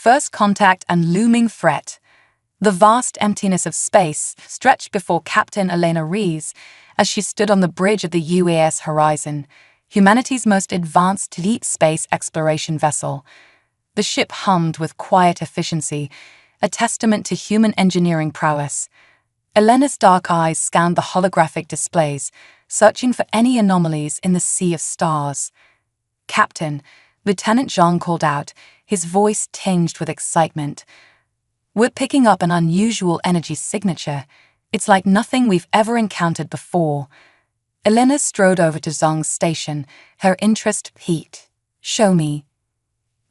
First contact and looming threat. The vast emptiness of space stretched before Captain Elena Rees as she stood on the bridge of the UAS Horizon, humanity's most advanced deep space exploration vessel. The ship hummed with quiet efficiency, a testament to human engineering prowess. Elena's dark eyes scanned the holographic displays, searching for any anomalies in the sea of stars. "Captain," Lieutenant Jean called out, his voice tinged with excitement. "We're picking up an unusual energy signature. It's like nothing we've ever encountered before." Elena strode over to Zhang's station, her interest piqued. "Show me."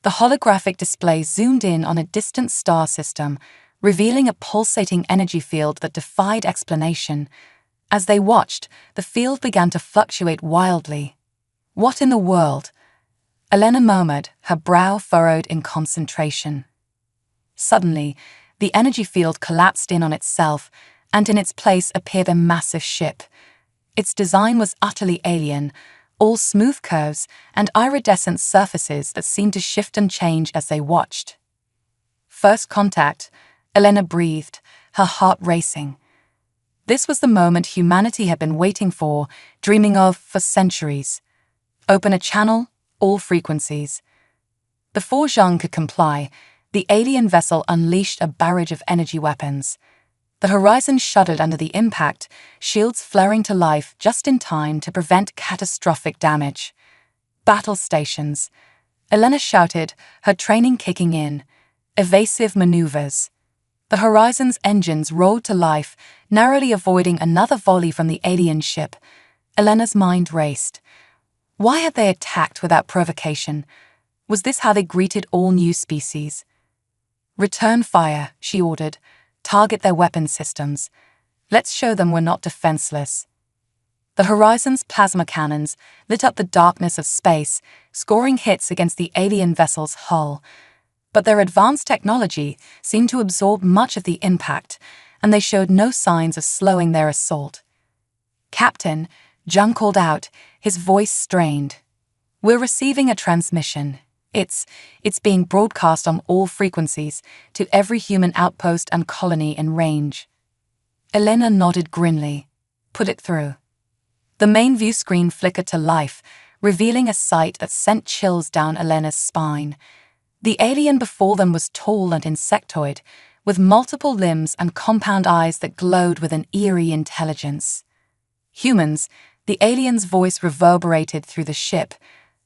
The holographic display zoomed in on a distant star system, revealing a pulsating energy field that defied explanation. As they watched, the field began to fluctuate wildly. "What in the world?" Elena murmured, her brow furrowed in concentration. Suddenly, the energy field collapsed in on itself, and in its place appeared a massive ship. Its design was utterly alien, all smooth curves and iridescent surfaces that seemed to shift and change as they watched. "First contact," Elena breathed, her heart racing. This was the moment humanity had been waiting for, dreaming of for centuries. Open a channel, all frequencies. Before Zhang could comply, the alien vessel unleashed a barrage of energy weapons. The horizon shuddered under the impact, shields flaring to life just in time to prevent catastrophic damage. "Battle stations," Elena shouted, her training kicking in. "Evasive maneuvers." The horizon's engines roared to life, narrowly avoiding another volley from the alien ship. Elena's mind raced. Why had they attacked without provocation? Was this how they greeted all new species? "Return fire," she ordered. "Target their weapon systems. Let's show them we're not defenseless." The horizon's plasma cannons lit up the darkness of space, scoring hits against the alien vessel's hull. But their advanced technology seemed to absorb much of the impact, and they showed no signs of slowing their assault. "Captain," Zhang called out, his voice strained. "We're receiving a transmission. It's being broadcast on all frequencies to every human outpost and colony in range." Elena nodded grimly. "Put it through." The main view screen flickered to life, revealing a sight that sent chills down Elena's spine. The alien before them was tall and insectoid, with multiple limbs and compound eyes that glowed with an eerie intelligence. "Humans," the alien's voice reverberated through the ship,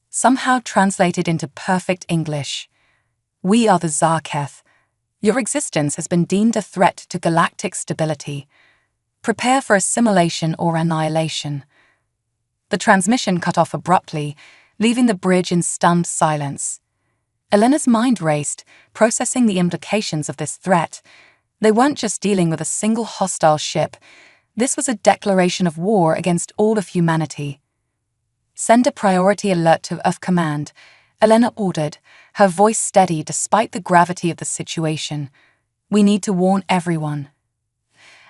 somehow translated into perfect English. "We are the Zarketh. Your existence has been deemed a threat to galactic stability. Prepare for assimilation or annihilation." The transmission cut off abruptly, leaving the bridge in stunned silence. Elena's mind raced, processing the implications of this threat. They weren't just dealing with a single hostile ship. This was a declaration of war against all of humanity. "Send a priority alert to Earth Command," Elena ordered, her voice steady despite the gravity of the situation. "We need to warn everyone."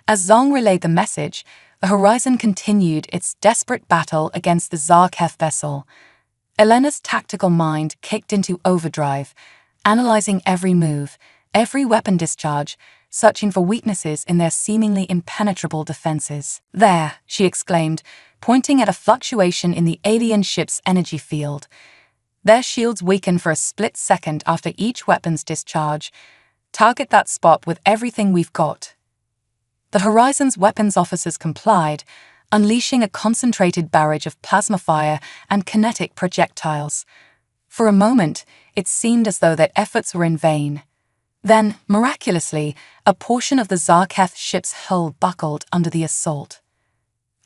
As Zhang relayed the message, the horizon continued its desperate battle against the Zarketh vessel. Elena's tactical mind kicked into overdrive, analyzing every move, every weapon discharge, searching for weaknesses in their seemingly impenetrable defenses. "There," she exclaimed, pointing at a fluctuation in the alien ship's energy field. "Their shields weaken for a split second after each weapon's discharge. Target that spot with everything we've got." The Horizon's weapons officers complied, unleashing a concentrated barrage of plasma fire and kinetic projectiles. For a moment, it seemed as though their efforts were in vain. Then, miraculously, a portion of the Zarketh ship's hull buckled under the assault.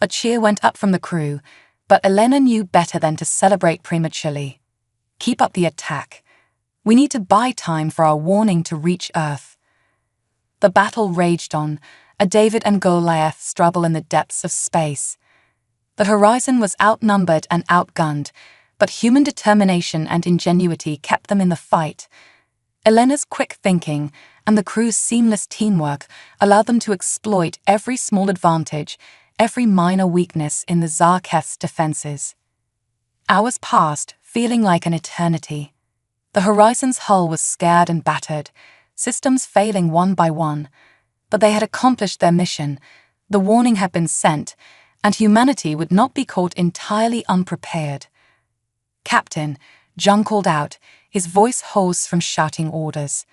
A cheer went up from the crew, but Elena knew better than to celebrate prematurely. "Keep up the attack. We need to buy time for our warning to reach Earth." The battle raged on, a David and Goliath struggle in the depths of space. The Horizon was outnumbered and outgunned, but human determination and ingenuity kept them in the fight. Elena's quick thinking and the crew's seamless teamwork allowed them to exploit every small advantage, every minor weakness in the Zarketh's defenses. Hours passed, feeling like an eternity. The Horizon's hull was scarred and battered, systems failing one by one. But they had accomplished their mission, the warning had been sent, and humanity would not be caught entirely unprepared. "Captain," Jung called out, his voice hoarse from shouting orders.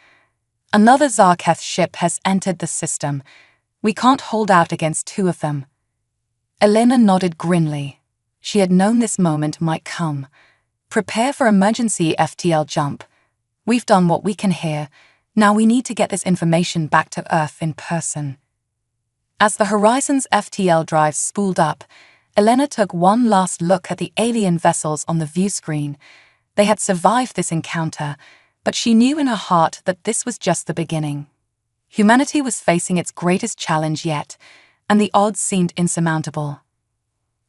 "Another Zarketh ship has entered the system. We can't hold out against two of them." Elena nodded grimly. She had known this moment might come. "Prepare for emergency FTL jump. We've done what we can here. Now we need to get this information back to Earth in person." As the Horizon's FTL drive spooled up, Elena took one last look at the alien vessels on the view screen. They had survived this encounter, but she knew in her heart that this was just the beginning. Humanity was facing its greatest challenge yet, and the odds seemed insurmountable.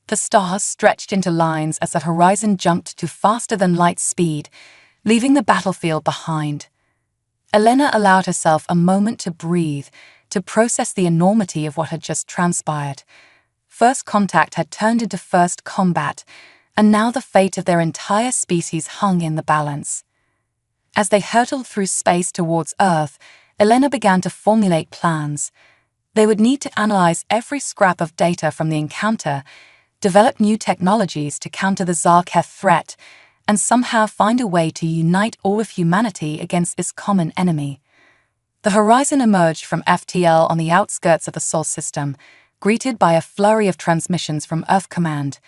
The stars stretched into lines as the Horizon jumped to faster-than-light speed, leaving the battlefield behind. Elena allowed herself a moment to breathe, to process the enormity of what had just transpired. First contact had turned into first combat, and now the fate of their entire species hung in the balance. As they hurtled through space towards Earth, Elena began to formulate plans. They would need to analyze every scrap of data from the encounter, develop new technologies to counter the Zarketh threat, and somehow find a way to unite all of humanity against this common enemy. The Horizon emerged from FTL on the outskirts of the Sol system, greeted by a flurry of transmissions from Earth Command.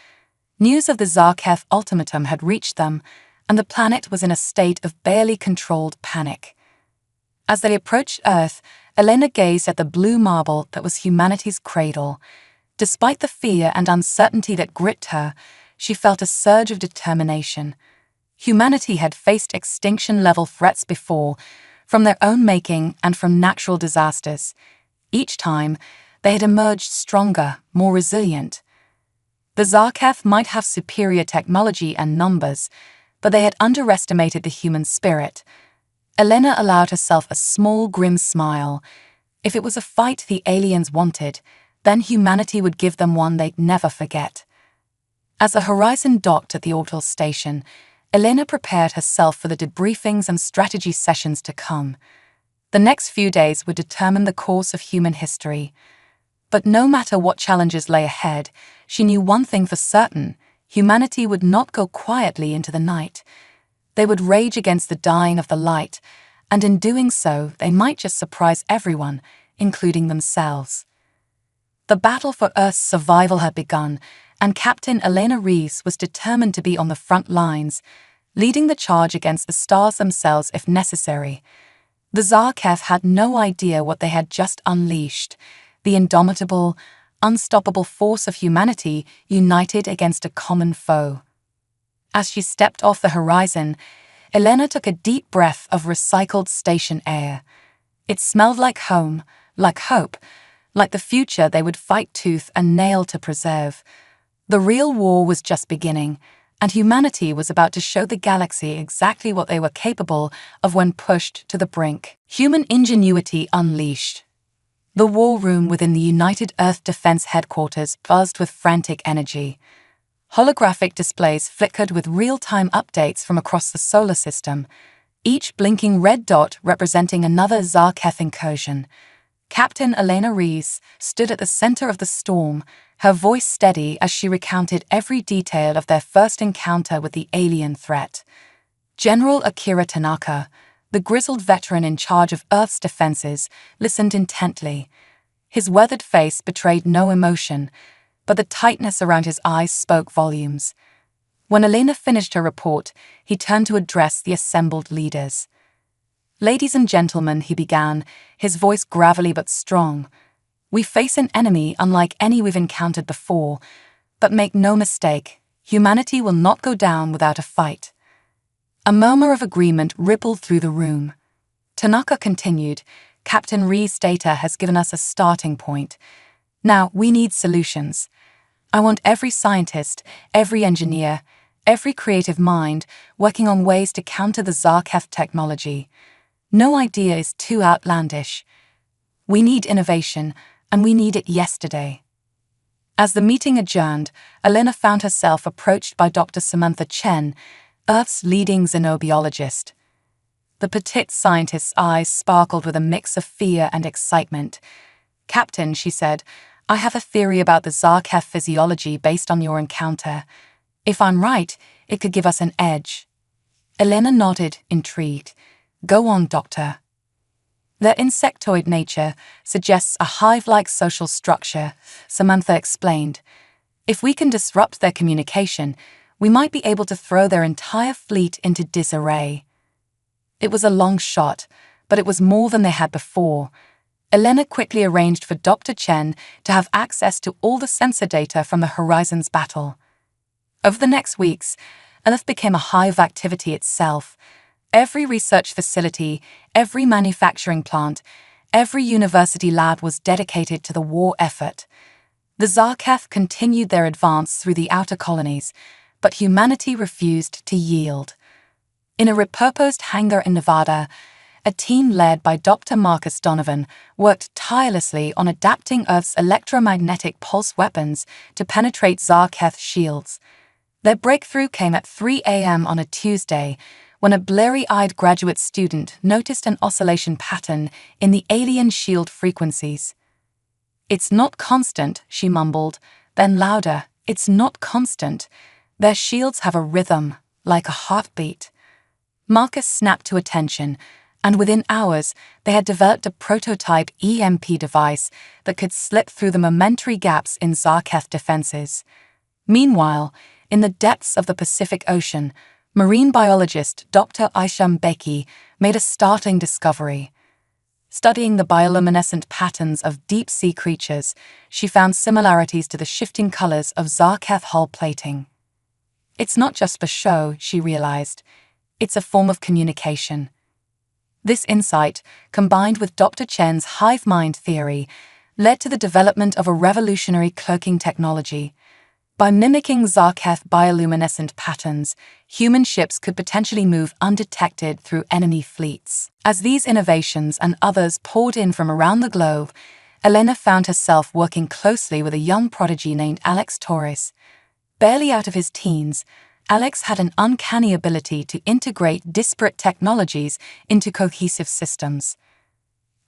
News of the Zarketh ultimatum had reached them, and the planet was in a state of barely controlled panic. As they approached Earth, Elena gazed at the blue marble that was humanity's cradle. Despite the fear and uncertainty that gripped her, she felt a surge of determination. Humanity had faced extinction-level threats before, from their own making and from natural disasters. Each time, they had emerged stronger, more resilient. The Zarketh might have superior technology and numbers, but they had underestimated the human spirit. Elena allowed herself a small, grim smile. If it was a fight the aliens wanted, then humanity would give them one they'd never forget. As the Horizon docked at the orbital station, Elena prepared herself for the debriefings and strategy sessions to come. The next few days would determine the course of human history. But no matter what challenges lay ahead, she knew one thing for certain: humanity would not go quietly into the night. They would rage against the dying of the light, and in doing so, they might just surprise everyone, including themselves. The battle for Earth's survival had begun, and Captain Elena Rees was determined to be on the front lines, leading the charge against the stars themselves if necessary. The Zarketh had no idea what they had just unleashed: the indomitable, unstoppable force of humanity united against a common foe. As she stepped off the Horizon, Elena took a deep breath of recycled station air. It smelled like home, like hope, like the future they would fight tooth and nail to preserve. The real war was just beginning, and humanity was about to show the galaxy exactly what they were capable of when pushed to the brink. Human ingenuity unleashed. The war room within the United Earth Defense Headquarters buzzed with frantic energy. Holographic displays flickered with real-time updates from across the solar system, each blinking red dot representing another Zarketh incursion. Captain Elena Rees stood at the center of the storm, her voice steady as she recounted every detail of their first encounter with the alien threat. General Akira Tanaka, the grizzled veteran in charge of Earth's defenses, listened intently. His weathered face betrayed no emotion, but the tightness around his eyes spoke volumes. When Elena finished her report, he turned to address the assembled leaders. "Ladies and gentlemen," he began, his voice gravelly but strong, "we face an enemy unlike any we've encountered before, but make no mistake, humanity will not go down without a fight." A murmur of agreement rippled through the room. Tanaka continued, "Captain Rees' data has given us a starting point. Now we need solutions. I want every scientist, every engineer, every creative mind working on ways to counter the Zarketh technology. No idea is too outlandish. We need innovation, and we need it yesterday." As the meeting adjourned, Elena found herself approached by Dr. Samantha Chen, Earth's leading xenobiologist. The petite scientist's eyes sparkled with a mix of fear and excitement. "Captain," she said, "I have a theory about the Zarkef physiology based on your encounter. If I'm right, it could give us an edge." Elena nodded, intrigued. "Go on, Doctor." "Their insectoid nature suggests a hive-like social structure," Samantha explained. "If we can disrupt their communication, we might be able to throw their entire fleet into disarray." It was a long shot, but it was more than they had before. Elena quickly arranged for Dr. Chen to have access to all the sensor data from the Horizons battle. Over the next weeks, Earth became a hive activity itself. Every research facility, every manufacturing plant, every university lab was dedicated to the war effort. The Zarkef continued their advance through the outer colonies, but humanity refused to yield. In a repurposed hangar in Nevada, a team led by Dr. Marcus Donovan worked tirelessly on adapting Earth's electromagnetic pulse weapons to penetrate Zarkef shields. Their breakthrough came at 3 a.m. on a Tuesday, when a blurry-eyed graduate student noticed an oscillation pattern in the alien shield frequencies. "It's not constant," she mumbled, then louder, "It's not constant. Their shields have a rhythm, like a heartbeat." Marcus snapped to attention, and within hours they had developed a prototype EMP device that could slip through the momentary gaps in Zarkef defenses. Meanwhile, in the depths of the Pacific Ocean, marine biologist Dr. Aisham Beki made a startling discovery. Studying the bioluminescent patterns of deep-sea creatures, she found similarities to the shifting colors of Zarkef hull plating. "It's not just for show," she realized. "It's a form of communication." This insight, combined with Dr. Chen's hive mind theory, led to the development of a revolutionary cloaking technology. By mimicking Zarkef bioluminescent patterns, human ships could potentially move undetected through enemy fleets. As these innovations and others poured in from around the globe, Elena found herself working closely with a young prodigy named Alex Torres. Barely out of his teens, Alex had an uncanny ability to integrate disparate technologies into cohesive systems.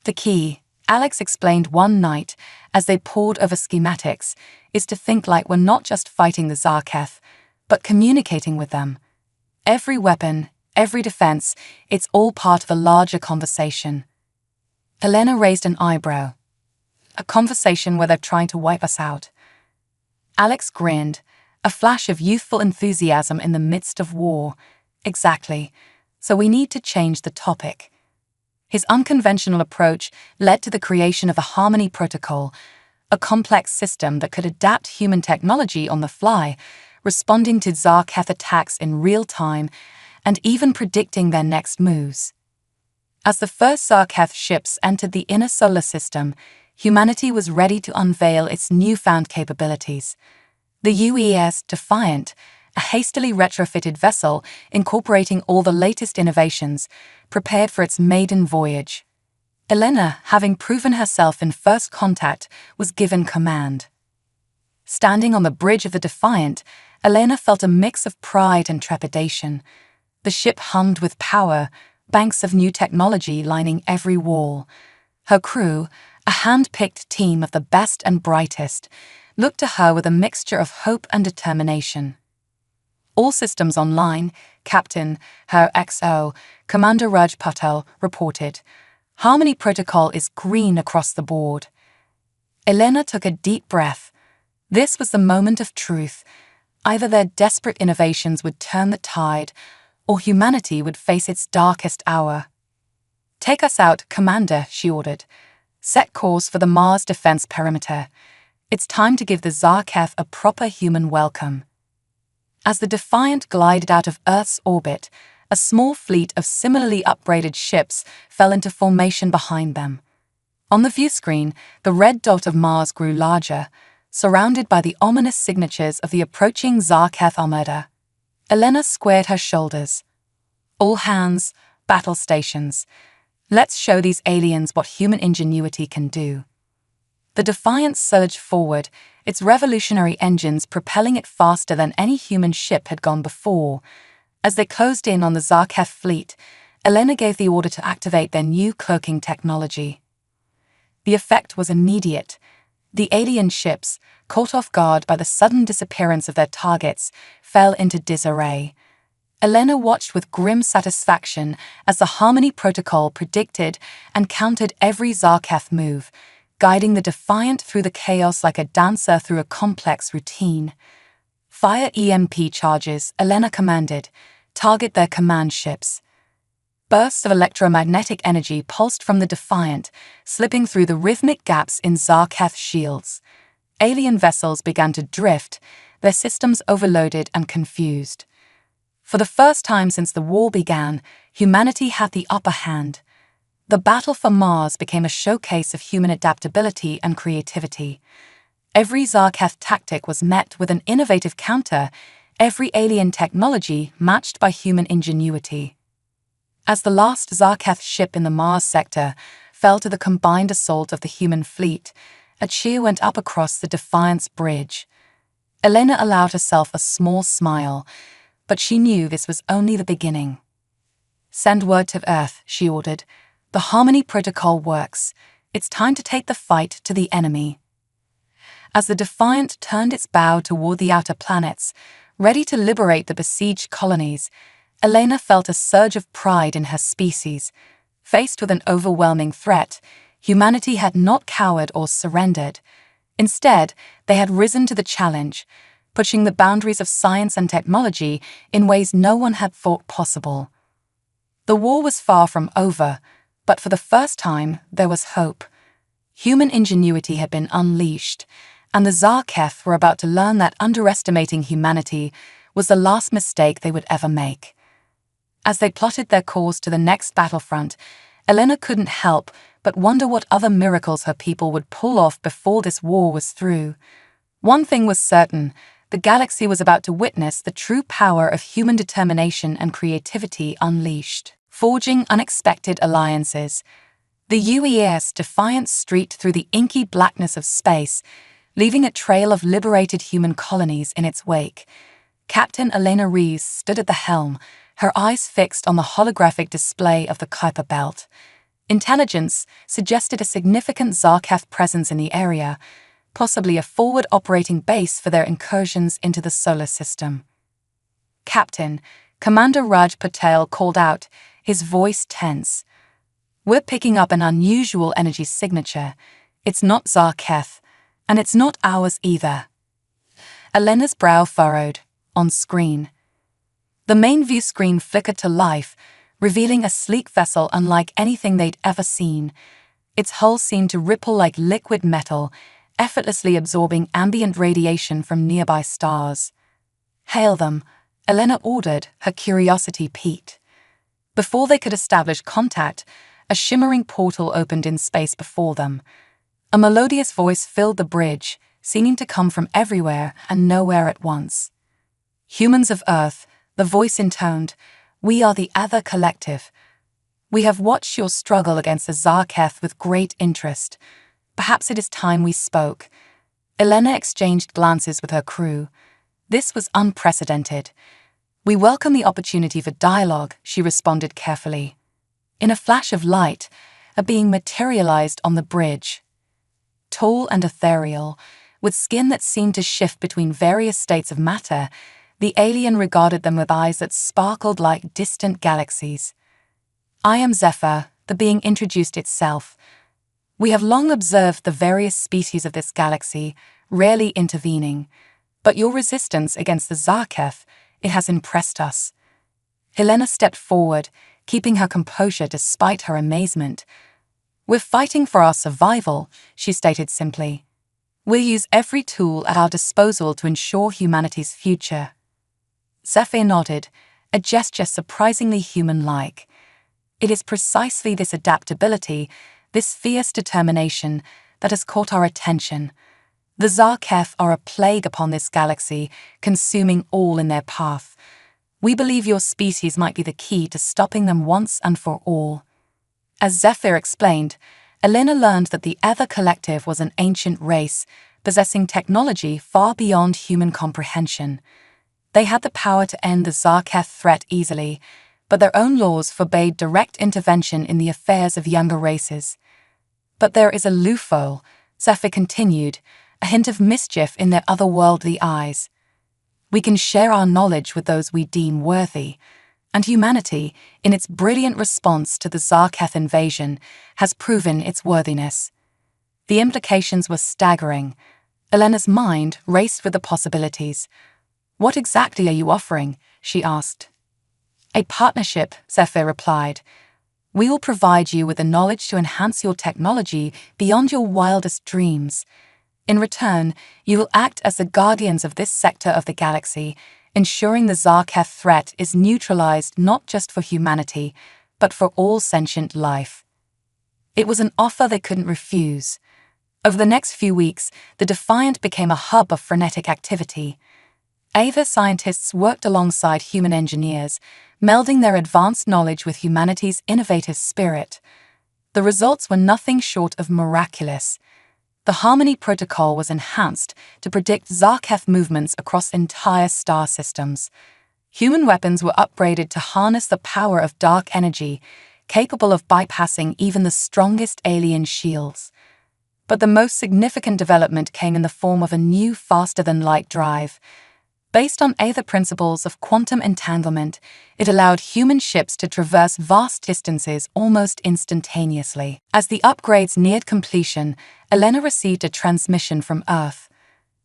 "The key," Alex explained one night as they pored over schematics, "is to think like we're not just fighting the Zarkef, but communicating with them. Every weapon, every defense, it's all part of a larger conversation." Elena raised an eyebrow. "A conversation where they're trying to wipe us out?" Alex grinned, a flash of youthful enthusiasm in the midst of war. "Exactly. So we need to change the topic." His unconventional approach led to the creation of the Harmony Protocol, a complex system that could adapt human technology on the fly, responding to Zarkef attacks in real time and even predicting their next moves. As the first Zarkef ships entered the inner solar system, humanity was ready to unveil its newfound capabilities. The UES Defiant, a hastily retrofitted vessel incorporating all the latest innovations, prepared for its maiden voyage. Elena, having proven herself in first contact, was given command. Standing on the bridge of the Defiant, Elena felt a mix of pride and trepidation. The ship hummed with power, banks of new technology lining every wall. Her crew, a hand-picked team of the best and brightest, looked to her with a mixture of hope and determination. "All systems online," Captain, Her XO, Commander Raj Patel, reported. "Harmony Protocol is green across the board." Elena took a deep breath. This was the moment of truth. Either their desperate innovations would turn the tide, or humanity would face its darkest hour. "Take us out, Commander," she ordered. "Set course for the Mars defense perimeter. It's time to give the Zarkef a proper human welcome." As the Defiant glided out of Earth's orbit, a small fleet of similarly upgraded ships fell into formation behind them. On the view screen, the red dot of Mars grew larger, surrounded by the ominous signatures of the approaching Zarkef Armada. Elena squared her shoulders. "All hands, battle stations. Let's show these aliens what human ingenuity can do." The Defiant surged forward, its revolutionary engines propelling it faster than any human ship had gone before. As they closed in on the Zarkef fleet, Elena gave the order to activate their new cloaking technology. The effect was immediate. The alien ships, caught off guard by the sudden disappearance of their targets, fell into disarray. Elena watched with grim satisfaction as the Harmony Protocol predicted and countered every Zarketh move, guiding the Defiant through the chaos like a dancer through a complex routine. "Fire EMP charges," Elena commanded. "Target their command ships." Bursts of electromagnetic energy pulsed from the Defiant, slipping through the rhythmic gaps in Zarketh shields. Alien vessels began to drift, their systems overloaded and confused. For the first time since the war began, humanity had the upper hand. The battle for Mars became a showcase of human adaptability and creativity. Every Zarketh tactic was met with an innovative counter, every alien technology matched by human ingenuity. As the last Zarketh ship in the Mars sector fell to the combined assault of the human fleet, a cheer went up across the Defiant's bridge. Elena allowed herself a small smile, but she knew this was only the beginning. "Send word to Earth," she ordered. "The Harmony Protocol works. It's time to take the fight to the enemy." As the Defiant turned its bow toward the outer planets, ready to liberate the besieged colonies, Elena felt a surge of pride in her species. Faced with an overwhelming threat, humanity had not cowered or surrendered. Instead, they had risen to the challenge, pushing the boundaries of science and technology in ways no one had thought possible. The war was far from over, but for the first time, there was hope. Human ingenuity had been unleashed, and the Zarketh were about to learn that underestimating humanity was the last mistake they would ever make. As they plotted their course to the next battlefront, Elena couldn't help but wonder what other miracles her people would pull off before this war was through. One thing was certain: the galaxy was about to witness the true power of human determination and creativity unleashed, forging unexpected alliances. The UES Defiant streaked through the inky blackness of space, leaving a trail of liberated human colonies in its wake. Captain Elena Rees stood at the helm, her eyes fixed on the holographic display of the Kuiper Belt. Intelligence suggested a significant Zarketh presence in the area, possibly a forward operating base for their incursions into the solar system. "Captain," Commander Raj Patel called out, his voice tense. "We're picking up an unusual energy signature. It's not Zarketh, and it's not ours either." Elena's brow furrowed. On screen, the main view screen flickered to life, revealing a sleek vessel unlike anything they'd ever seen. Its hull seemed to ripple like liquid metal, effortlessly absorbing ambient radiation from nearby stars. "Hail them," Elena ordered, her curiosity piqued. Before they could establish contact, a shimmering portal opened in space before them. A melodious voice filled the bridge, seeming to come from everywhere and nowhere at once. "Humans of Earth," the voice intoned, "we are the Other Collective. We have watched your struggle against the Zarketh with great interest. Perhaps it is time we spoke." Elena exchanged glances with her crew. This was unprecedented. "We welcome the opportunity for dialogue," she responded carefully. In a flash of light, a being materialized on the bridge. Tall and ethereal, with skin that seemed to shift between various states of matter, the alien regarded them with eyes that sparkled like distant galaxies. "I am Zephyr," the being introduced itself. "We have long observed the various species of this galaxy, rarely intervening. But your resistance against the Zarketh, it has impressed us." Helena stepped forward, keeping her composure despite her amazement. "We're fighting for our survival," she stated simply. "We'll use every tool at our disposal to ensure humanity's future." Zephyr nodded, a gesture surprisingly human-like. It is precisely this adaptability, this fierce determination, that has caught our attention. The Zarketh are a plague upon this galaxy, consuming all in their path. We believe your species might be the key to stopping them once and for all. As Zephyr explained, Elena learned that the Ether Collective was an ancient race, possessing technology far beyond human comprehension. They had the power to end the Zarketh threat easily, but their own laws forbade direct intervention in the affairs of younger races. But there is a loophole, Sci-Fi continued, a hint of mischief in their otherworldly eyes. We can share our knowledge with those we deem worthy, and humanity, in its brilliant response to the Zarketh invasion, has proven its worthiness. The implications were staggering. Elena's mind raced with the possibilities. "What exactly are you offering?" she asked. "A partnership," Sci-Fi replied. "We will provide you with the knowledge to enhance your technology beyond your wildest dreams. In return, you will act as the guardians of this sector of the galaxy, ensuring the Zarketh threat is neutralized not just for humanity, but for all sentient life." It was an offer they couldn't refuse. Over the next few weeks, the Defiant became a hub of frenetic activity. Ava scientists worked alongside human engineers, melding their advanced knowledge with humanity's innovative spirit. The results were nothing short of miraculous. The Harmony Protocol was enhanced to predict Zarketh movements across entire star systems. Human weapons were upgraded to harness the power of dark energy, capable of bypassing even the strongest alien shields. But the most significant development came in the form of a new faster-than-light drive. Based on the principles of quantum entanglement, it allowed human ships to traverse vast distances almost instantaneously. As the upgrades neared completion, Elena received a transmission from Earth.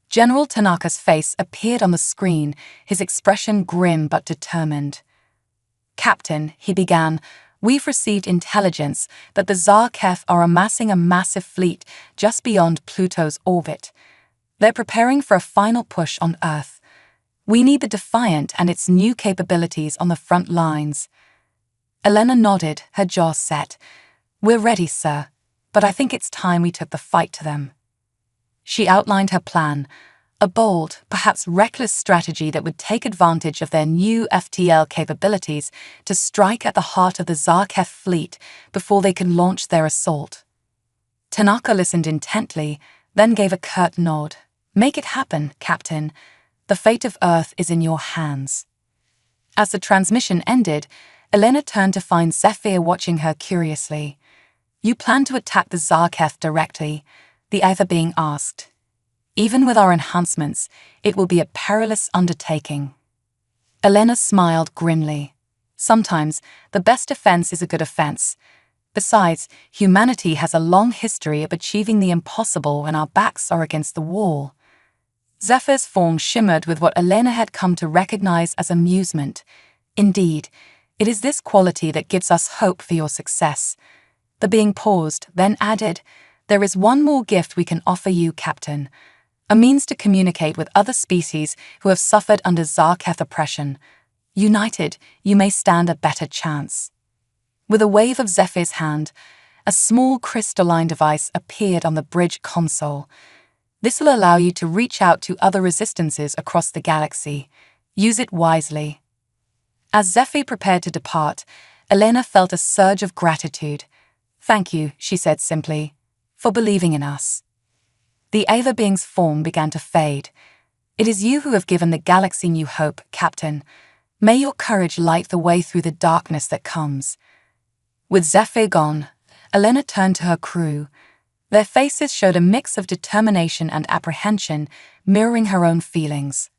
General Tanaka's face appeared on the screen, his expression grim but determined. "Captain," he began, "we've received intelligence that the Zarketh are amassing a massive fleet just beyond Pluto's orbit. They're preparing for a final push on Earth. We need the Defiant and its new capabilities on the front lines." Elena nodded, her jaw set. "We're ready, sir, but I think it's time we took the fight to them." She outlined her plan, a bold, perhaps reckless strategy that would take advantage of their new FTL capabilities to strike at the heart of the Zarketh fleet before they could launch their assault. Tanaka listened intently, then gave a curt nod. "Make it happen, Captain. The fate of Earth is in your hands." As the transmission ended, Elena turned to find Zephyr watching her curiously. "You plan to attack the Zarketh directly?" the Aether being asked. "Even with our enhancements, it will be a perilous undertaking." Elena smiled grimly. "Sometimes, the best defense is a good offense. Besides, humanity has a long history of achieving the impossible when our backs are against the wall." Zephyr's form shimmered with what Elena had come to recognize as amusement. "Indeed, it is this quality that gives us hope for your success." The being paused, then added, "There is one more gift we can offer you, Captain. A means to communicate with other species who have suffered under Zarketh oppression. United, you may stand a better chance." With a wave of Zephyr's hand, a small crystalline device appeared on the bridge console. "This will allow you to reach out to other resistances across the galaxy. Use it wisely." As Zephyr prepared to depart, Elena felt a surge of gratitude. "Thank you," she said simply, "for believing in us." The Aether being's form began to fade. "It is you who have given the galaxy new hope, Captain. May your courage light the way through the darkness that comes." With Zephyr gone, Elena turned to her crew. Their faces showed a mix of determination and apprehension, mirroring her own feelings.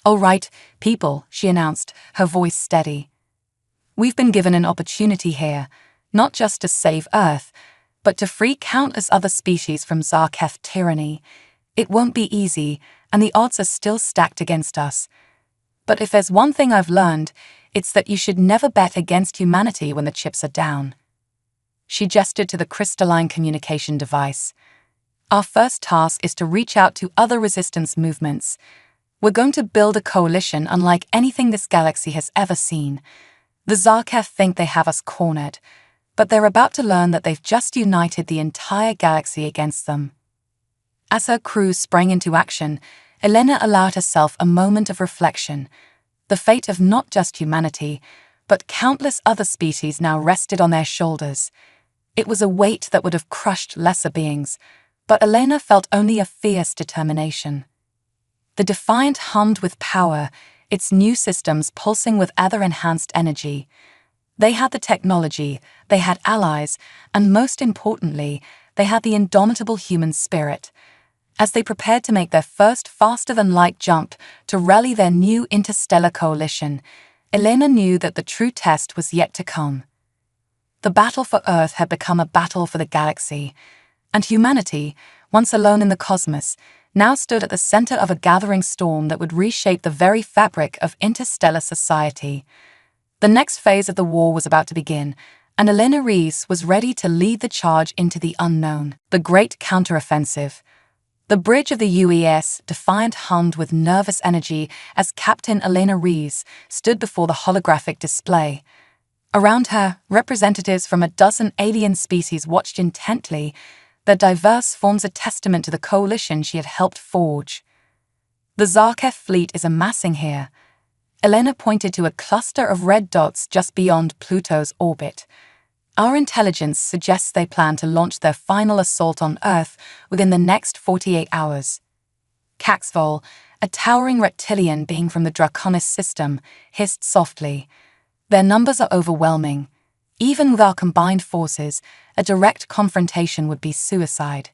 "All right, people," she announced, her voice steady. "We've been given an opportunity here, not just to save Earth, but to free countless other species from Zarketh tyranny. It won't be easy, and the odds are still stacked against us. But if there's one thing I've learned, it's that you should never bet against humanity when the chips are down." She gestured to the crystalline communication device. "Our first task is to reach out to other resistance movements. We're going to build a coalition unlike anything this galaxy has ever seen. The Zarketh think they have us cornered, but they're about to learn that they've just united the entire galaxy against them." As her crew sprang into action, Elena allowed herself a moment of reflection. The fate of not just humanity, but countless other species now rested on their shoulders. It was a weight that would have crushed lesser beings, but Elena felt only a fierce determination. The Defiant hummed with power, its new systems pulsing with ether-enhanced energy. They had the technology, they had allies, and most importantly, they had the indomitable human spirit. As they prepared to make their first faster-than-light jump to rally their new interstellar coalition, Elena knew that the true test was yet to come. The battle for Earth had become a battle for the galaxy, and humanity, once alone in the cosmos, now stood at the center of a gathering storm that would reshape the very fabric of interstellar society. The next phase of the war was about to begin, and Elena Rees was ready to lead the charge into the unknown, the great counteroffensive. The bridge of the UES Defiant hummed with nervous energy as Captain Elena Rees stood before the holographic display. Around her, representatives from a dozen alien species watched intently, their diverse forms a testament to the coalition she had helped forge. The Zarkef fleet is amassing here. Elena pointed to a cluster of red dots just beyond Pluto's orbit. Our intelligence suggests they plan to launch their final assault on Earth within the next 48 hours. Caxvol, a towering reptilian being from the Draconis system, hissed softly. Their numbers are overwhelming. Even with our combined forces, a direct confrontation would be suicide.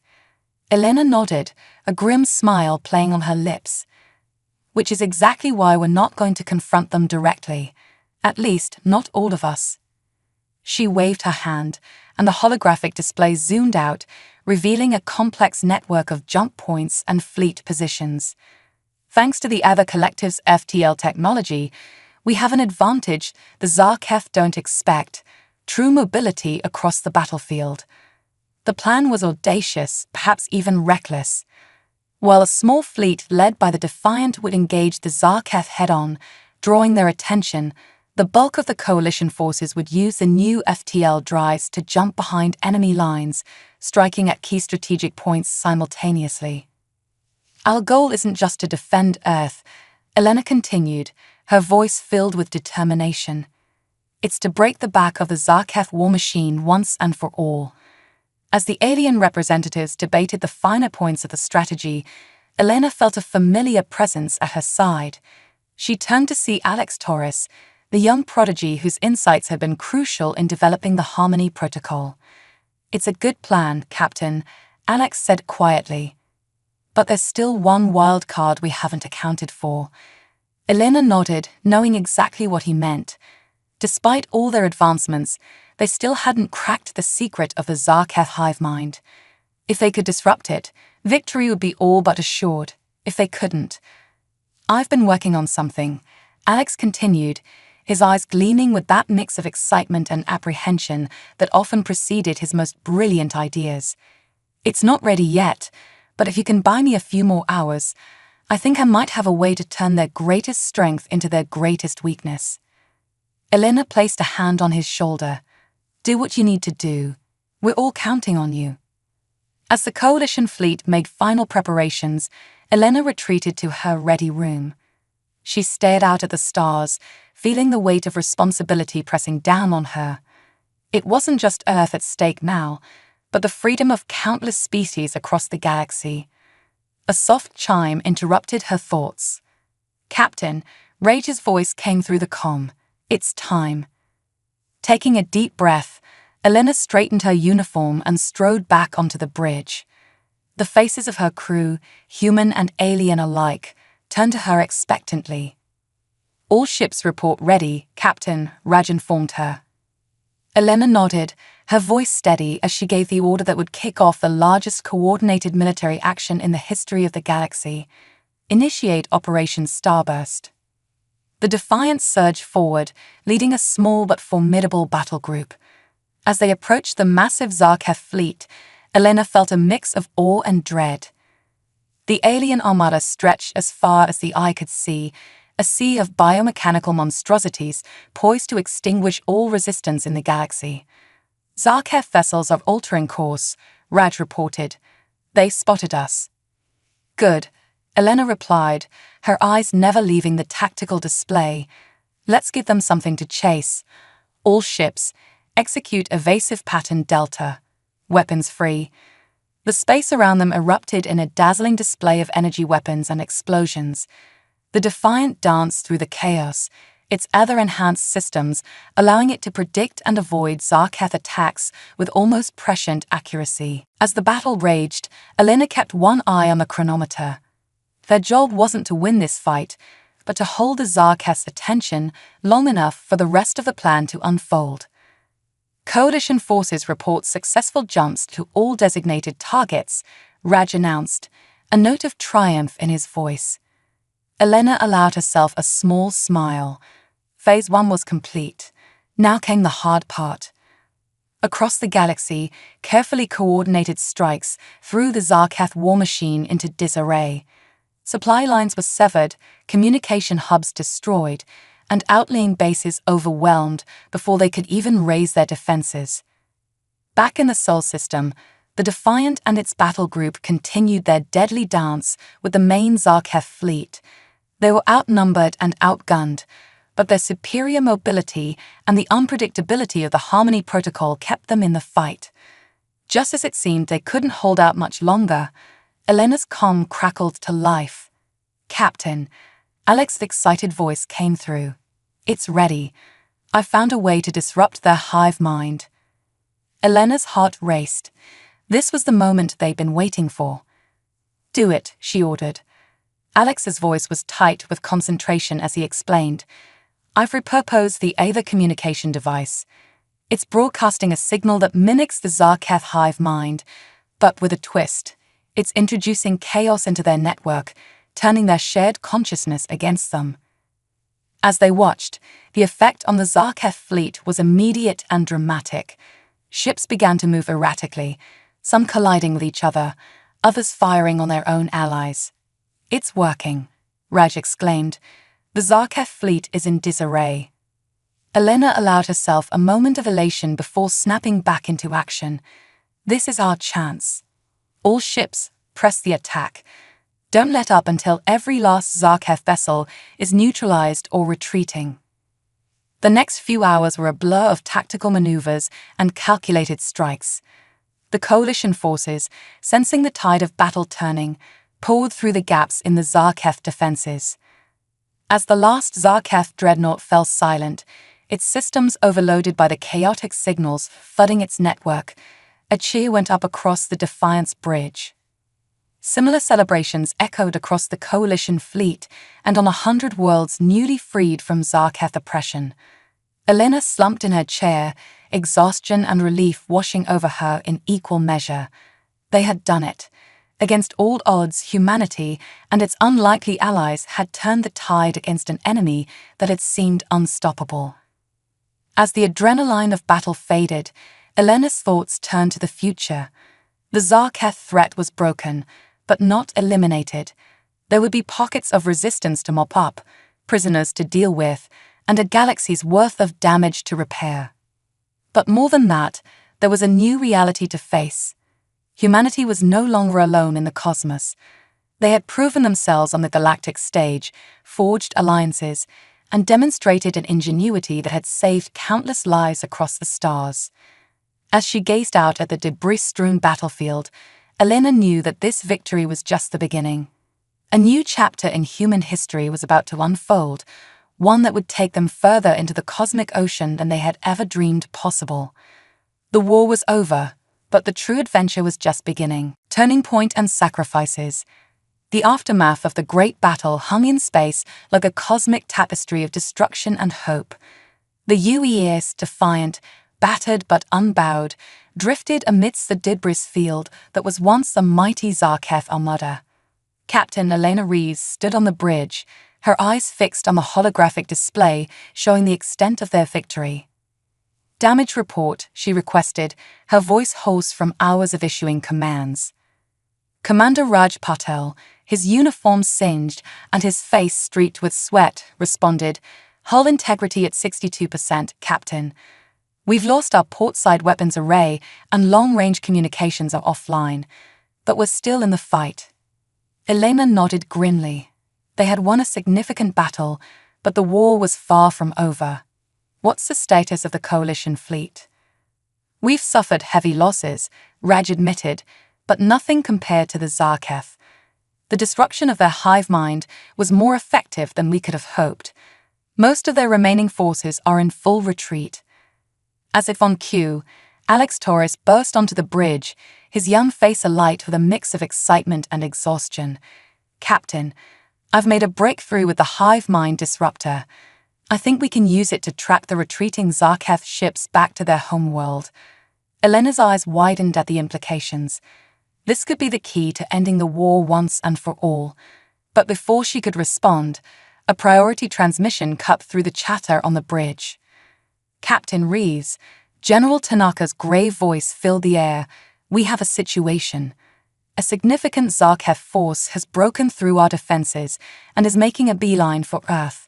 Elena nodded, a grim smile playing on her lips. Which is exactly why we're not going to confront them directly. At least, not all of us. She waved her hand, and the holographic display zoomed out, revealing a complex network of jump points and fleet positions. Thanks to the Ether Collective's FTL technology, we have an advantage the Zarkef don't expect: true mobility across the battlefield. The plan was audacious, perhaps even reckless. While a small fleet led by the Defiant would engage the Zarkef head-on, drawing their attention, the bulk of the coalition forces would use the new FTL drives to jump behind enemy lines, striking at key strategic points simultaneously. Our goal isn't just to defend Earth, Elena continued, her voice filled with determination. It's to break the back of the Zarkef war machine once and for all. As the alien representatives debated the finer points of the strategy, Elena felt a familiar presence at her side. She turned to see Alex Torres, the young prodigy whose insights had been crucial in developing the Harmony Protocol. "It's a good plan, Captain," Alex said quietly. "But there's still one wild card we haven't accounted for." Elena nodded, knowing exactly what he meant. Despite all their advancements, they still hadn't cracked the secret of the Zarkef hive mind. If they could disrupt it, victory would be all but assured. If they couldn't... "I've been working on something," Alex continued, his eyes gleaming with that mix of excitement and apprehension that often preceded his most brilliant ideas. "It's not ready yet, but if you can buy me a few more hours, I think I might have a way to turn their greatest strength into their greatest weakness." Elena placed a hand on his shoulder. "Do what you need to do. We're all counting on you." As the coalition fleet made final preparations, Elena retreated to her ready room. She stared out at the stars, feeling the weight of responsibility pressing down on her. It wasn't just Earth at stake now, but the freedom of countless species across the galaxy. A soft chime interrupted her thoughts. "Captain," Rage's voice came through the comm. "It's time." Taking a deep breath, Elena straightened her uniform and strode back onto the bridge. The faces of her crew, human and alien alike, turned to her expectantly. "All ships report ready, Captain," Raj informed her. Elena nodded, her voice steady as she gave the order that would kick off the largest coordinated military action in the history of the galaxy. Initiate Operation Starburst. The Defiant surged forward, leading a small but formidable battle group. As they approached the massive Zarkef fleet, Elena felt a mix of awe and dread. The alien armada stretched as far as the eye could see, a sea of biomechanical monstrosities poised to extinguish all resistance in the galaxy. "Zarkef vessels are altering course," Raj reported. "They spotted us." "Good," Elena replied, her eyes never leaving the tactical display. "Let's give them something to chase. All ships, execute evasive pattern Delta. Weapons free." The space around them erupted in a dazzling display of energy weapons and explosions. The Defiant danced through the chaos, its ether-enhanced systems allowing it to predict and avoid Zarketh attacks with almost prescient accuracy. As the battle raged, Elena kept one eye on the chronometer. Their job wasn't to win this fight, but to hold the Zarketh's attention long enough for the rest of the plan to unfold. Coalition forces report successful jumps to all designated targets, Raj announced, a note of triumph in his voice. Elena allowed herself a small smile. Phase 1 was complete. Now came the hard part. Across the galaxy, carefully coordinated strikes threw the Zarketh war machine into disarray. Supply lines were severed, communication hubs destroyed, and outlying bases overwhelmed before they could even raise their defenses. Back in the Sol system, the Defiant and its battle group continued their deadly dance with the main Zarketh fleet. They were outnumbered and outgunned, but their superior mobility and the unpredictability of the Harmony Protocol kept them in the fight. Just as it seemed they couldn't hold out much longer, Elena's comm crackled to life. "Captain," Alex's excited voice came through. "It's ready. I found a way to disrupt their hive mind." Elena's heart raced. This was the moment they'd been waiting for. "Do it," she ordered. Alex's voice was tight with concentration as he explained. "I've repurposed the Aether communication device. It's broadcasting a signal that mimics the Zarketh hive mind, but with a twist. It's introducing chaos into their network, turning their shared consciousness against them." As they watched, the effect on the Zarketh fleet was immediate and dramatic. Ships began to move erratically, some colliding with each other, others firing on their own allies. "It's working," Raj exclaimed. "The Zarketh fleet is in disarray." Elena allowed herself a moment of elation before snapping back into action. "This is our chance. All ships, press the attack. Don't let up until every last Zarketh vessel is neutralized or retreating." The next few hours were a blur of tactical maneuvers and calculated strikes. The coalition forces, sensing the tide of battle turning, poured through the gaps in the Zarketh defenses. As the last Zarketh dreadnought fell silent, its systems overloaded by the chaotic signals flooding its network, a cheer went up across the Defiance bridge. Similar celebrations echoed across the coalition fleet and on 100 worlds newly freed from Zarketh oppression. Elena slumped in her chair, exhaustion and relief washing over her in equal measure. They had done it. Against all odds, humanity and its unlikely allies had turned the tide against an enemy that had seemed unstoppable. As the adrenaline of battle faded, Elena's thoughts turned to the future. The Zarketh threat was broken, but not eliminated. There would be pockets of resistance to mop up, prisoners to deal with, and a galaxy's worth of damage to repair. But more than that, there was a new reality to face. Humanity was no longer alone in the cosmos. They had proven themselves on the galactic stage, forged alliances, and demonstrated an ingenuity that had saved countless lives across the stars. As she gazed out at the debris-strewn battlefield, Elena knew that this victory was just the beginning. A new chapter in human history was about to unfold, one that would take them further into the cosmic ocean than they had ever dreamed possible. The war was over, but the true adventure was just beginning. Turning point and sacrifices. The aftermath of the great battle hung in space like a cosmic tapestry of destruction and hope. The UES, defiant, battered but unbowed, drifted amidst the debris field that was once the mighty Zarketh Armada. Captain Elena Rees stood on the bridge, her eyes fixed on the holographic display showing the extent of their victory. "Damage report," she requested, her voice hoarse from hours of issuing commands. Commander Raj Patel, his uniform singed and his face streaked with sweat, responded, "Hull integrity at 62%, Captain. We've lost our portside weapons array and long-range communications are offline, but we're still in the fight." Elena nodded grimly. They had won a significant battle, but the war was far from over. "What's the status of the coalition fleet?" "We've suffered heavy losses," Raj admitted, but nothing compared to the Zarketh. The disruption of their hive mind was more effective than we could have hoped. Most of their remaining forces are in full retreat. As if on cue, Alex Torres burst onto the bridge, his young face alight with a mix of excitement and exhaustion. "Captain, I've made a breakthrough with the hive mind disruptor. I think we can use it to track the retreating Zarketh ships back to their homeworld." Elena's eyes widened at the implications. This could be the key to ending the war once and for all. But before she could respond, a priority transmission cut through the chatter on the bridge. "Captain Reeves," General Tanaka's grave voice filled the air. "We have a situation. A significant Zarketh force has broken through our defenses and is making a beeline for Earth.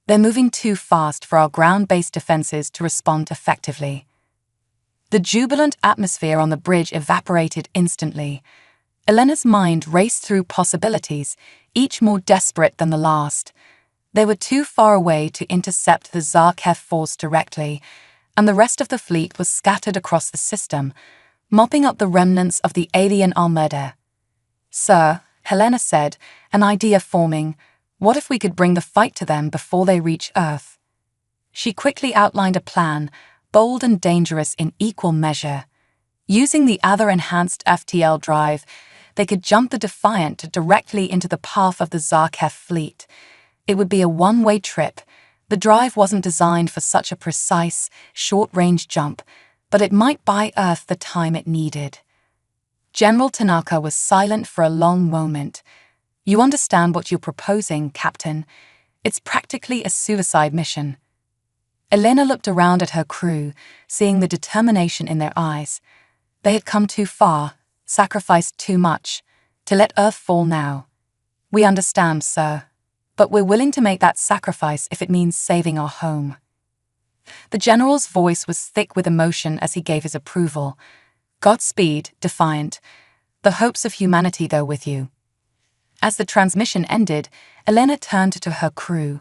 They're moving too fast for our ground-based defenses to respond effectively." The jubilant atmosphere on the bridge evaporated instantly. Elena's mind raced through possibilities, each more desperate than the last. They were too far away to intercept the Zarketh force directly, and the rest of the fleet was scattered across the system, mopping up the remnants of the alien armada. "Sir," Helena said, an idea forming, "what if we could bring the fight to them before they reach Earth?" She quickly outlined a plan, bold and dangerous in equal measure. Using the other-enhanced FTL drive, they could jump the Defiant directly into the path of the Zarketh fleet. It would be a one-way trip. The drive wasn't designed for such a precise, short-range jump, but it might buy Earth the time it needed. General Tanaka was silent for a long moment. "You understand what you're proposing, Captain. It's practically a suicide mission." Elena looked around at her crew, seeing the determination in their eyes. They had come too far, sacrificed too much, to let Earth fall now. "We understand, sir, but we're willing to make that sacrifice if it means saving our home." The general's voice was thick with emotion as he gave his approval. "Godspeed, Defiant. The hopes of humanity go with you." As the transmission ended, Elena turned to her crew.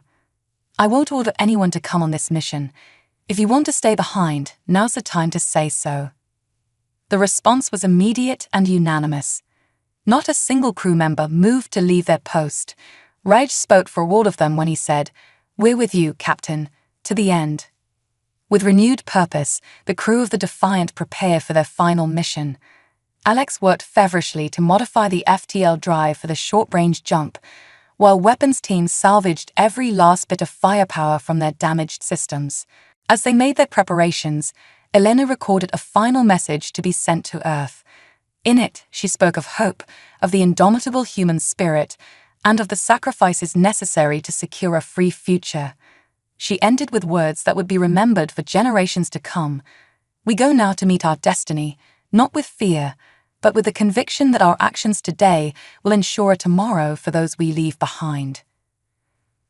"I won't order anyone to come on this mission. If you want to stay behind, now's the time to say so." The response was immediate and unanimous. Not a single crew member moved to leave their post. Raj spoke for all of them when he said, "We're with you, Captain, to the end." With renewed purpose, the crew of the Defiant prepared for their final mission. Alex worked feverishly to modify the FTL drive for the short-range jump, while weapons teams salvaged every last bit of firepower from their damaged systems. As they made their preparations, Elena recorded a final message to be sent to Earth. In it, she spoke of hope, of the indomitable human spirit, and of the sacrifices necessary to secure a free future. She ended with words that would be remembered for generations to come. "We go now to meet our destiny, not with fear, but with the conviction that our actions today will ensure a tomorrow for those we leave behind."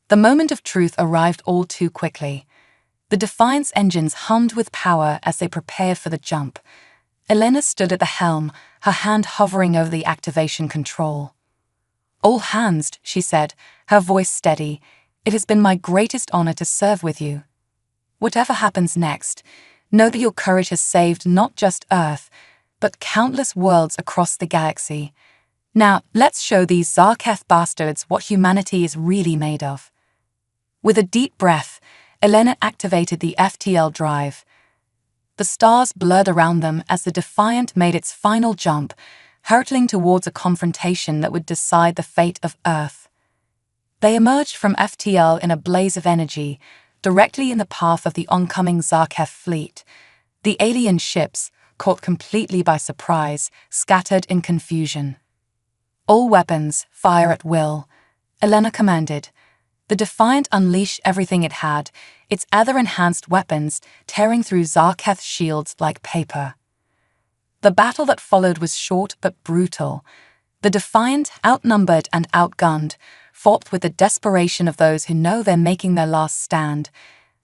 The moment of truth arrived all too quickly. The Defiant's engines hummed with power as they prepared for the jump. Elena stood at the helm, her hand hovering over the activation control. "All hands," she said, her voice steady, "it has been my greatest honor to serve with you. Whatever happens next, know that your courage has saved not just Earth, but countless worlds across the galaxy. Now, let's show these Zarketh bastards what humanity is really made of." With a deep breath, Elena activated the FTL drive. The stars blurred around them as the Defiant made its final jump, hurtling towards a confrontation that would decide the fate of Earth. They emerged from FTL in a blaze of energy, directly in the path of the oncoming Zarketh fleet. The alien ships, caught completely by surprise, scattered in confusion. "All weapons, fire at will," Elena commanded. The Defiant unleashed everything it had, its other-enhanced weapons tearing through Zarketh's shields like paper. The battle that followed was short but brutal. The Defiant, outnumbered and outgunned, fought with the desperation of those who know they're making their last stand.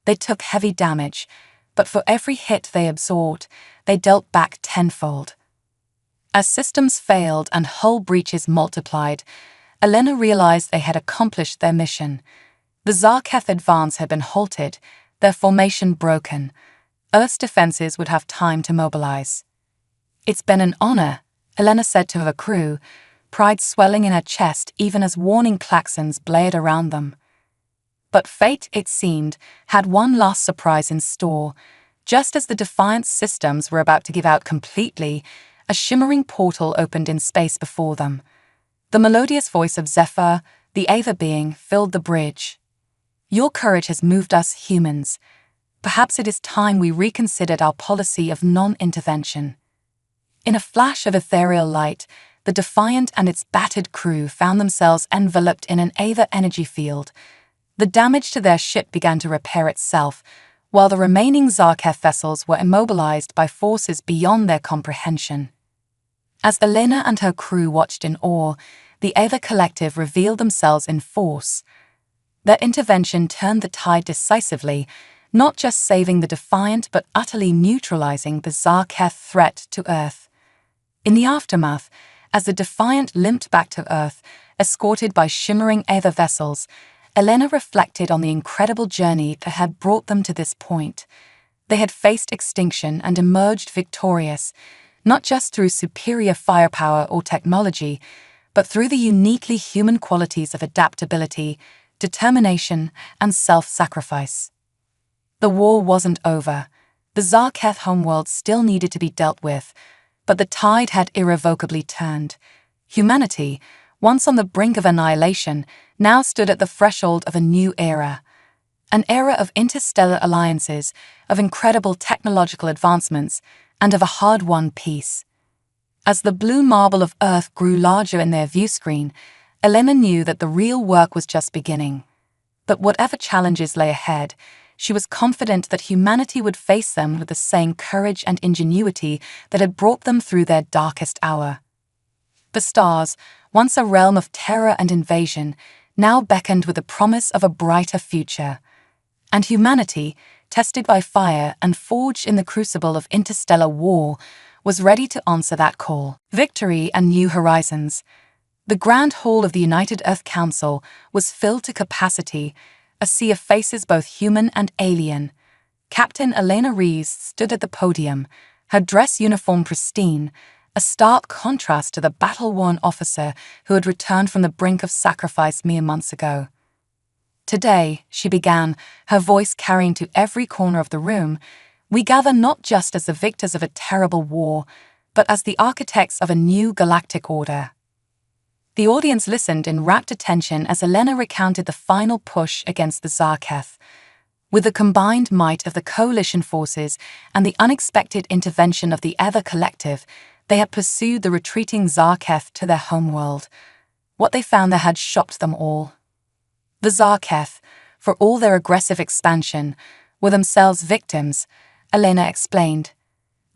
They took heavy damage, but for every hit they absorbed, they dealt back tenfold. As systems failed and hull breaches multiplied, Elena realized they had accomplished their mission. The Zarketh advance had been halted, their formation broken. Earth's defenses would have time to mobilize. "It's been an honor," Elena said to her crew, pride swelling in her chest even as warning klaxons blared around them. But fate, it seemed, had one last surprise in store. Just as the Defiant systems were about to give out completely, a shimmering portal opened in space before them. The melodious voice of Zephyr, the Aether being, filled the bridge. "Your courage has moved us humans. Perhaps it is time we reconsidered our policy of non-intervention." In a flash of ethereal light, the Defiant and its battered crew found themselves enveloped in an Aether energy field. The damage to their ship began to repair itself, while the remaining Zarketh vessels were immobilized by forces beyond their comprehension. As Elena and her crew watched in awe, the Aether Collective revealed themselves in force. Their intervention turned the tide decisively, not just saving the Defiant but utterly neutralizing the Zarketh threat to Earth. In the aftermath, as the Defiant limped back to Earth, escorted by shimmering Aether vessels, Elena reflected on the incredible journey that had brought them to this point. They had faced extinction and emerged victorious, not just through superior firepower or technology, but through the uniquely human qualities of adaptability, determination, and self-sacrifice. The war wasn't over. The Zarketh homeworld still needed to be dealt with, but the tide had irrevocably turned. Humanity, once on the brink of annihilation, now stood at the threshold of a new era. An era of interstellar alliances, of incredible technological advancements, and of a hard-won peace. As the blue marble of Earth grew larger in their view screen, Elena knew that the real work was just beginning. But whatever challenges lay ahead, she was confident that humanity would face them with the same courage and ingenuity that had brought them through their darkest hour. The stars, once a realm of terror and invasion, now beckoned with the promise of a brighter future. And humanity, tested by fire and forged in the crucible of interstellar war, was ready to answer that call. Victory and new horizons. The Grand Hall of the United Earth Council was filled to capacity, a sea of faces both human and alien. Captain Elena Rees stood at the podium, her dress uniform pristine, a stark contrast to the battle-worn officer who had returned from the brink of sacrifice mere months ago. "Today," she began, her voice carrying to every corner of the room, "we gather not just as the victors of a terrible war, but as the architects of a new galactic order." The audience listened in rapt attention as Elena recounted the final push against the Zarketh. With the combined might of the coalition forces and the unexpected intervention of the Aether Collective, they had pursued the retreating Zarketh to their homeworld. What they found there had shocked them all. The Zarketh, for all their aggressive expansion, were themselves victims, Elena explained.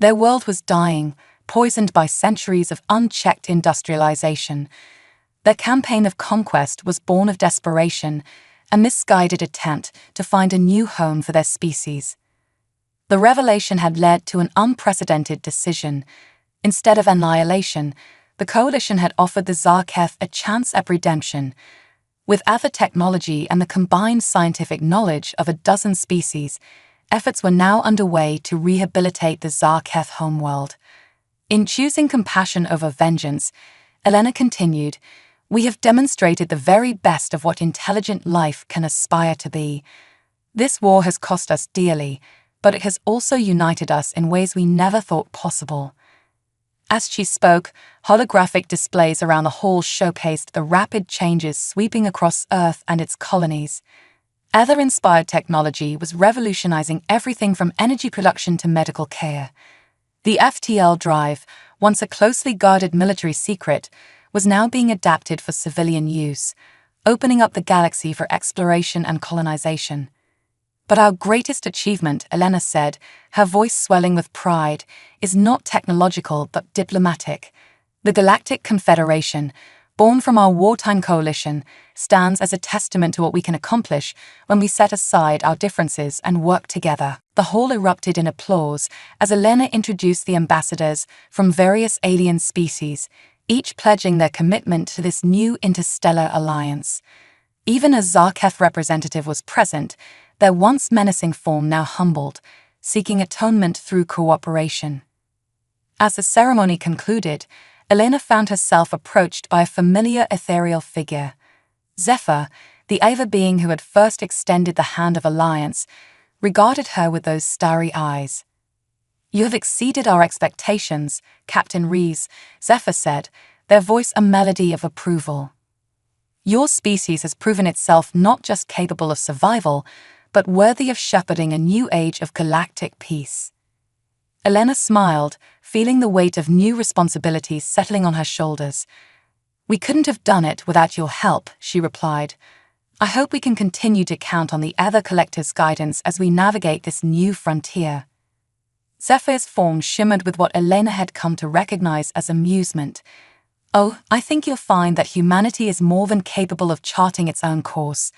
Their world was dying, poisoned by centuries of unchecked industrialization. Their campaign of conquest was born of desperation, a misguided attempt to find a new home for their species. The revelation had led to an unprecedented decision. Instead of annihilation, the coalition had offered the Zarketh a chance at redemption. With Aether technology and the combined scientific knowledge of a dozen species, efforts were now underway to rehabilitate the Zarketh homeworld. In choosing compassion over vengeance, Elena continued, "We have demonstrated the very best of what intelligent life can aspire to be. This war has cost us dearly, but it has also united us in ways we never thought possible." As she spoke, holographic displays around the hall showcased the rapid changes sweeping across Earth and its colonies. Aether-inspired technology was revolutionizing everything from energy production to medical care. The FTL drive, once a closely guarded military secret, was now being adapted for civilian use, opening up the galaxy for exploration and colonization. "But our greatest achievement," Elena said, her voice swelling with pride, "is not technological but diplomatic. The Galactic Confederation, born from our wartime coalition, stands as a testament to what we can accomplish when we set aside our differences and work together." The hall erupted in applause as Elena introduced the ambassadors from various alien species, each pledging their commitment to this new interstellar alliance. Even as Zarketh representative was present, their once menacing form now humbled, seeking atonement through cooperation. As the ceremony concluded, Elena found herself approached by a familiar ethereal figure. Zephyr, the Ava being who had first extended the hand of alliance, regarded her with those starry eyes. "You have exceeded our expectations, Captain Rees," Zephyr said, their voice a melody of approval. "Your species has proven itself not just capable of survival, but worthy of shepherding a new age of galactic peace." Elena smiled, feeling the weight of new responsibilities settling on her shoulders. "We couldn't have done it without your help," she replied. "I hope we can continue to count on the Ether Collective's guidance as we navigate this new frontier." Zephyr's form shimmered with what Elena had come to recognize as amusement. "Oh, I think you'll find that humanity is more than capable of charting its own course.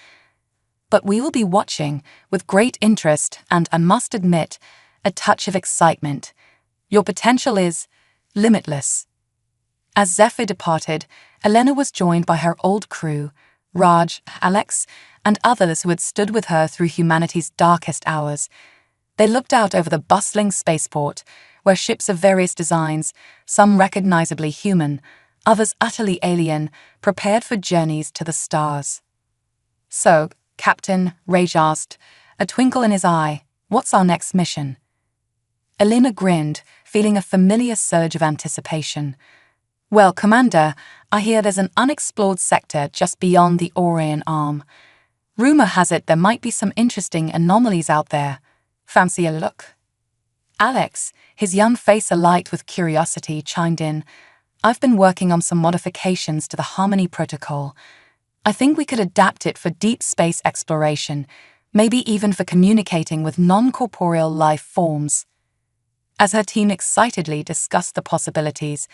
But we will be watching with great interest and, I must admit, a touch of excitement. Your potential is limitless." As Zephyr departed, Elena was joined by her old crew, Raj, Alex, and others who had stood with her through humanity's darkest hours. They looked out over the bustling spaceport, where ships of various designs, some recognizably human, others utterly alien, prepared for journeys to the stars. "So, Captain," Raj asked, a twinkle in his eye, "what's our next mission?" Elena grinned, feeling a familiar surge of anticipation. "Well, Commander, I hear there's an unexplored sector just beyond the Orion Arm. Rumor has it there might be some interesting anomalies out there. Fancy a look?" Alex, his young face alight with curiosity, chimed in. "I've been working on some modifications to the Harmony Protocol. I think we could adapt it for deep space exploration, maybe even for communicating with non-corporeal life forms." As her team excitedly discussed the possibilities,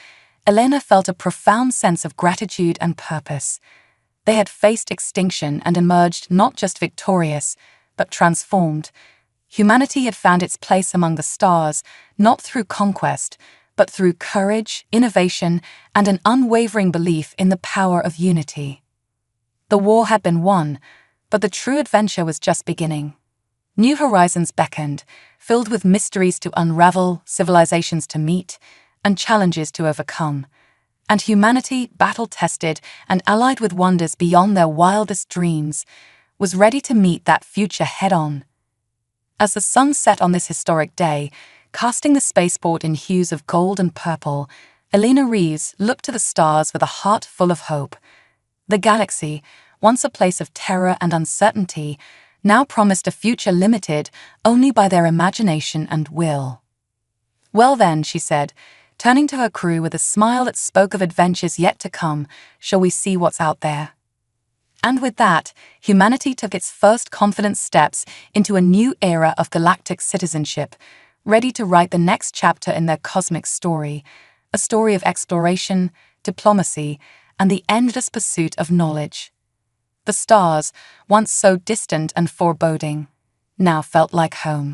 Elena felt a profound sense of gratitude and purpose. They had faced extinction and emerged not just victorious, but transformed. Humanity had found its place among the stars, not through conquest, but through courage, innovation, and an unwavering belief in the power of unity. The war had been won, but the true adventure was just beginning. New horizons beckoned, filled with mysteries to unravel, civilizations to meet, and challenges to overcome. And humanity, battle-tested and allied with wonders beyond their wildest dreams, was ready to meet that future head-on. As the sun set on this historic day, casting the spaceport in hues of gold and purple, Elena Rees looked to the stars with a heart full of hope. The galaxy, once a place of terror and uncertainty, now promised a future limited only by their imagination and will. "Well then," she said, turning to her crew with a smile that spoke of adventures yet to come, "shall we see what's out there?" And with that, humanity took its first confident steps into a new era of galactic citizenship, ready to write the next chapter in their cosmic story, a story of exploration, diplomacy, and the endless pursuit of knowledge. The stars, once so distant and foreboding, now felt like home.